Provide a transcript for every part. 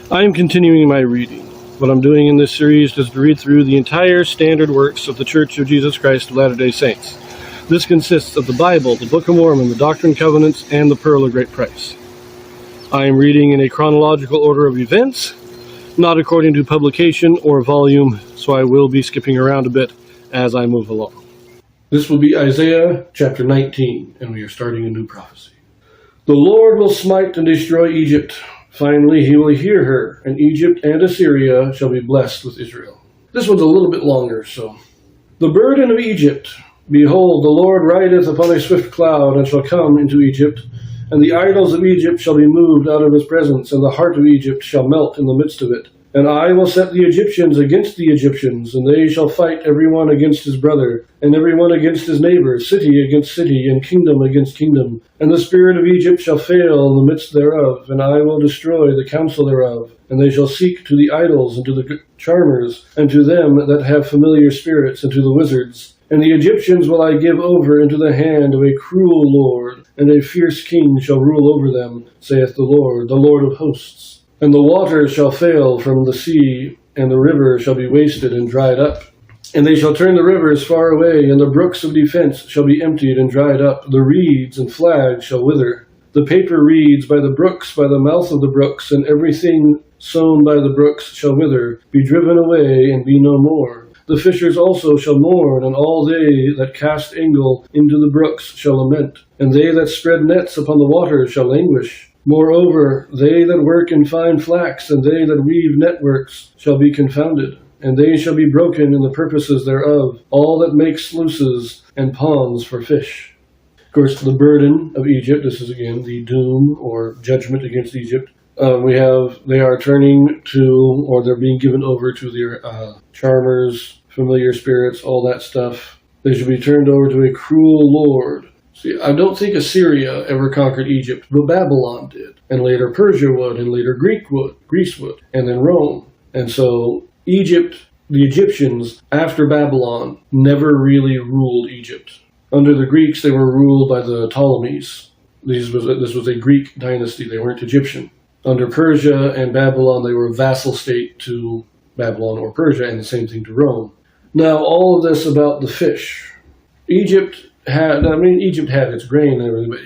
I am continuing my reading. What I'm doing in this series is to read through the entire standard works of the Church of Jesus Christ of Latter-day Saints. This consists of the Bible, the Book of Mormon, the Doctrine and Covenants, and the Pearl of Great Price. I am reading in a chronological order of events, not according to publication or volume, so I will be skipping around a bit as I move along. This will be Isaiah chapter 19, and we are starting a new prophecy. The Lord will smite and destroy Egypt. Finally, he will hear her, and Egypt and Assyria shall be blessed with Israel. This one's a little bit longer, so. The burden of Egypt. Behold, the Lord rideth upon a swift cloud, and shall come into Egypt. And the idols of Egypt shall be moved out of his presence, and the heart of Egypt shall melt in the midst of it. And I will set the Egyptians against the Egyptians, and they shall fight every one against his brother, and every one against his neighbor, city against city, and kingdom against kingdom. And the spirit of Egypt shall fail in the midst thereof, and I will destroy the counsel thereof. And they shall seek to the idols, and to the charmers, and to them that have familiar spirits, and to the wizards. And the Egyptians will I give over into the hand of a cruel lord, and a fierce king shall rule over them, saith the Lord of hosts. And the waters shall fail from the sea, and the river shall be wasted and dried up. And they shall turn the rivers far away, and the brooks of defense shall be emptied and dried up. The reeds and flags shall wither. The paper reeds by the brooks, by the mouth of the brooks, and everything sown by the brooks shall wither, be driven away, and be no more. The fishers also shall mourn, and all they that cast angle into the brooks shall lament. And they that spread nets upon the waters shall languish. Moreover, they that work in fine flax, and they that weave networks, shall be confounded, and they shall be broken in the purposes thereof, all that make sluices and ponds for fish. Of course, the burden of Egypt, this is again the doom or judgment against Egypt. They are turning to, or they're being given over to their charmers, familiar spirits, all that stuff. They should be turned over to a cruel lord. See, I don't think Assyria ever conquered Egypt, but Babylon did. And later Persia would, and later Greece would, and then Rome. And so Egypt, the Egyptians, after Babylon, never really ruled Egypt. Under the Greeks, they were ruled by the Ptolemies. This was a Greek dynasty. They weren't Egyptian. Under Persia and Babylon, they were a vassal state to Babylon or Persia, and the same thing to Rome. Now, all of this about the fish. Egypt had its grain and everything, but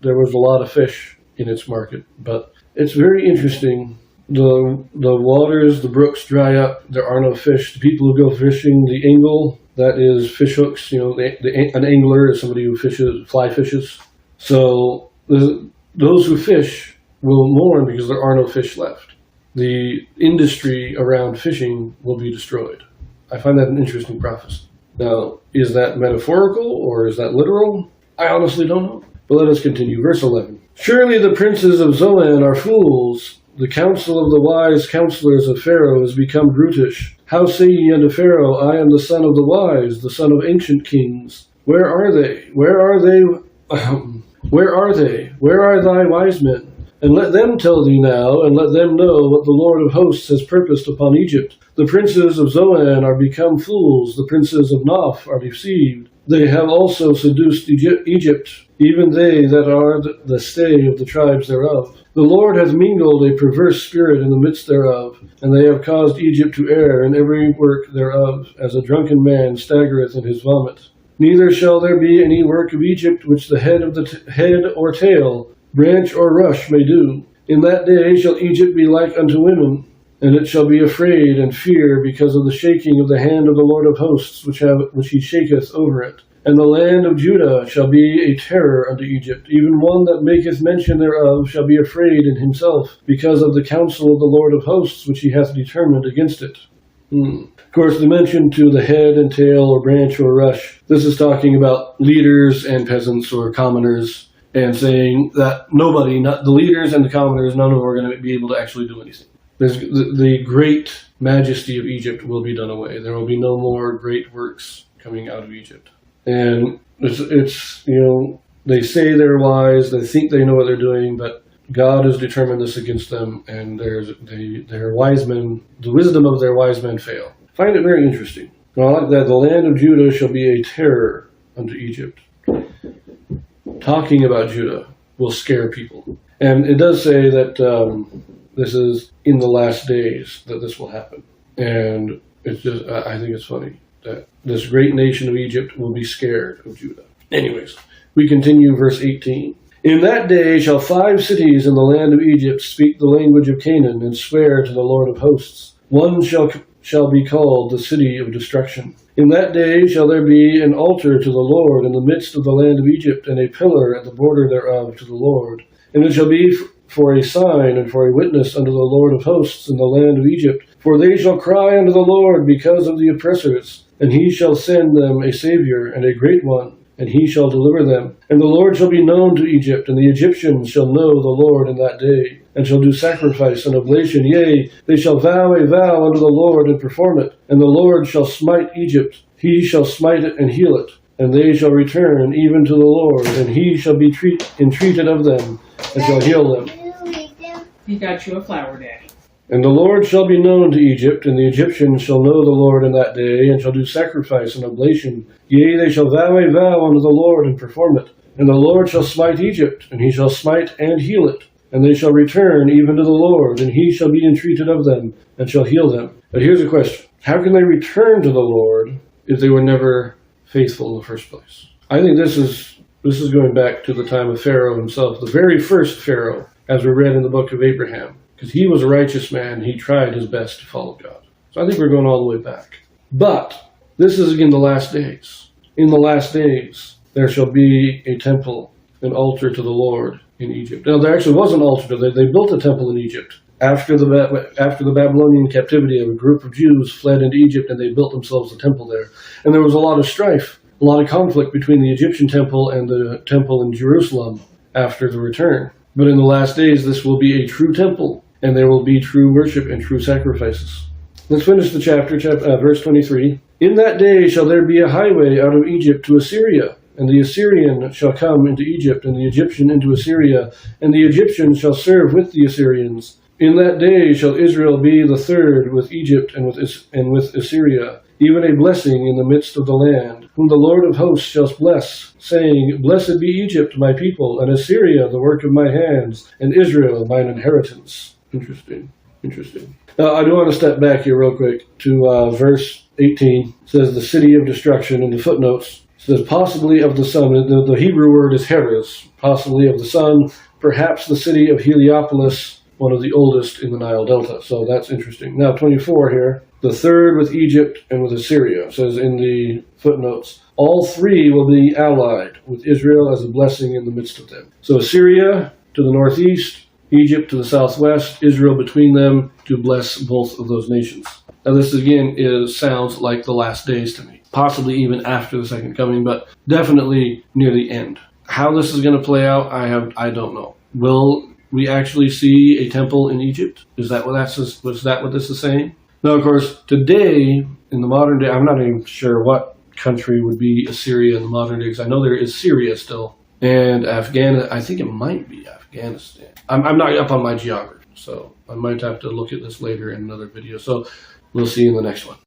there was a lot of fish in its market. But it's very interesting. The waters, the brooks dry up. There are no fish. The people who go fishing, the angle, that is fish hooks. An angler is somebody who fly fishes. So those who fish will mourn because there are no fish left. The industry around fishing will be destroyed. I find that an interesting prophecy. Now, is that metaphorical or is that literal? I honestly don't know. But let us continue. Verse 11. Surely the princes of Zoan are fools. The counsel of the wise counselors of Pharaoh is become brutish. How say ye unto Pharaoh, I am the son of the wise, the son of ancient kings? Where are they? Where are they? Where are they? Where are thy wise men? And let them tell thee now, and let them know what the Lord of hosts has purposed upon Egypt. The princes of Zoan are become fools, the princes of Noph are deceived. They have also seduced Egypt, even they that are the stay of the tribes thereof. The Lord hath mingled a perverse spirit in the midst thereof, and they have caused Egypt to err in every work thereof, as a drunken man staggereth in his vomit. Neither shall there be any work of Egypt which the head or tail, branch or rush may do. In that day shall Egypt be like unto women, and it shall be afraid and fear because of the shaking of the hand of the Lord of hosts, which he shaketh over it. And the land of Judah shall be a terror unto Egypt. Even one that maketh mention thereof shall be afraid in himself, because of the counsel of the Lord of hosts, which he hath determined against it. Of course, the mention to the head and tail or branch or rush, this is talking about leaders and peasants or commoners, and saying that nobody, not the leaders and the commoners, none of them are going to be able to actually do anything. The great majesty of Egypt will be done away. There will be no more great works coming out of Egypt. And it's they say they're wise, they think they know what they're doing, but God has determined this against them, and their wise men, the wisdom of their wise men fail. I find it very interesting. Now, I like that the land of Judah shall be a terror unto Egypt. Talking about Judah will scare people. And it does say that this is in the last days that this will happen. And it's just, I think it's funny that this great nation of Egypt will be scared of Judah. Anyways, we continue verse 18. In that day shall 5 cities in the land of Egypt speak the language of Canaan and swear to the Lord of hosts. One shall be called the city of destruction. In that day shall there be an altar to the Lord in the midst of the land of Egypt, and a pillar at the border thereof to the Lord. And it shall be for a sign and for a witness unto the Lord of hosts in the land of Egypt. For they shall cry unto the Lord because of the oppressors, and he shall send them a Savior and a great one, and he shall deliver them. And the Lord shall be known to Egypt, and the Egyptians shall know the Lord in that day, and shall do sacrifice and oblation. Yea, they shall vow a vow unto the Lord and perform it. And the Lord shall smite Egypt, he shall smite it and heal it. And they shall return even to the Lord, and he shall be entreated of them, and shall heal them. He got you a flower, Daddy. And the Lord shall be known to Egypt, and the Egyptians shall know the Lord in that day, and shall do sacrifice and oblation. Yea, they shall vow a vow unto the Lord, and perform it. And the Lord shall smite Egypt, and he shall smite and heal it. And they shall return even to the Lord, and he shall be entreated of them, and shall heal them. But here's a question. How can they return to the Lord if they were never faithful in the first place? I think this is going back to the time of Pharaoh himself, the very first Pharaoh, as we read in the book of Abraham. Because he was a righteous man, he tried his best to follow God. So I think we're going all the way back. But this is again the last days. In the last days, there shall be a temple, an altar to the Lord in Egypt. Now, there actually was an altar. They built a temple in Egypt. After the Babylonian captivity, a group of Jews fled into Egypt, and they built themselves a temple there. And there was a lot of strife, a lot of conflict between the Egyptian temple and the temple in Jerusalem after the return. But in the last days, this will be a true temple, and there will be true worship and true sacrifices. Let's finish the chapter, verse 23. In that day shall there be a highway out of Egypt to Assyria, and the Assyrian shall come into Egypt, and the Egyptian into Assyria, and the Egyptians shall serve with the Assyrians. In that day shall Israel be the third with Egypt and with Assyria, even a blessing in the midst of the land, whom the Lord of hosts shall bless, saying, Blessed be Egypt, my people, and Assyria, the work of my hands, and Israel, mine inheritance. Interesting. Now, I do want to step back here real quick to verse 18. It says, the city of destruction, in the footnotes. It says, possibly of the sun. The Hebrew word is Heres, possibly of the sun, perhaps the city of Heliopolis, one of the oldest in the Nile Delta. So that's interesting. Now, 24 here. The third with Egypt and with Assyria. It says in the footnotes, all three will be allied with Israel as a blessing in the midst of them. So Assyria to the northeast, Egypt to the southwest, Israel between them to bless both of those nations. Now this again sounds like the last days to me. Possibly even after the second coming, but definitely near the end. How this is going to play out, I don't know. Will we actually see a temple in Egypt? Was that what this is saying? Now, of course, today, in the modern day, I'm not even sure what country would be Assyria in the modern day, because I know there is Syria still, and I think it might be Afghanistan. I'm not up on my geography, so I might have to look at this later in another video. So we'll see you in the next one.